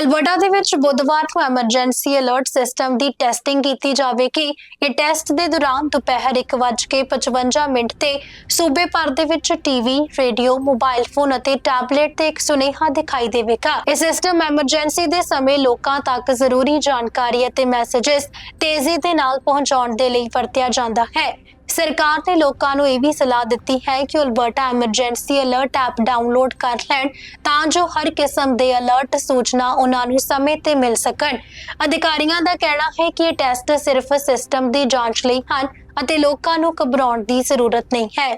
Alberta ਦੇ ਵਿੱਚ ਬੁੱਧਵਾਰ ਨੂੰ ਐਮਰਜੈਂਸੀ ਅਲਰਟ ਸਿਸਟਮ ਦੀ ਟੈਸਟਿੰਗ ਕੀਤੀ ਜਾਵੇਗੀ। ਇਹ ਟੈਸਟ ਦੇ ਦੌਰਾਨ ਦੁਪਹਿਰ 1:55 ਤੇ ਸੂਬੇ ਭਰ ਦੇ ਵਿੱਚ ਟੀਵੀ, ਰੇਡੀਓ, ਮੋਬਾਈਲ ਫੋਨ ਅਤੇ ਟੈਬਲੇਟ ਤੇ ਇੱਕ ਸੁਨੇਹਾ ਦਿਖਾਈ ਦੇਵੇਗਾ। ਇਹ ਸਿਸਟਮ ਐਮਰਜੈਂਸੀ ਦੇ ਸਮੇਂ ਲੋਕਾਂ ਤੱਕ ਜ਼ਰੂਰੀ ਜਾਣਕਾਰੀ ਅਤੇ ਮੈਸੇजेस ਤੇਜ਼ੀ ਦੇ ਨਾਲ ਪਹੁੰਚਾਉਣ ਦੇ ਲਈ ਵਰਤਿਆ ਜਾਂਦਾ ਹੈ। ਸਰਕਾਰ ਨੇ ਲੋਕਾਂ ਨੂੰ ਇਹ ਵੀ ਸਲਾਹ ਦਿੱਤੀ ਹੈ ਕਿ ਉਹ Alberta emergency alert app download ਕਰ ਲੈਣ ਤਾਂ ਜੋ ਹਰ ਕਿਸਮ ਦੇ ਅਲਰਟ ਸੂਚਨਾ ਉਹਨਾਂ ਨੂੰ ਸਮੇਂ ਤੇ ਮਿਲ ਸਕਣ। ਅਧਿਕਾਰੀਆਂ ਦਾ ਕਹਿਣਾ ਹੈ ਕਿ ਇਹ ਟੈਸਟ ਸਿਰਫ ਸਿਸਟਮ ਦੀ ਜਾਂਚ ਲਈ ਹਨ ਅਤੇ ਲੋਕਾਂ ਨੂੰ ਘਬਰਾਉਣ ਦੀ ਜ਼ਰੂਰਤ ਨਹੀਂ ਹੈ।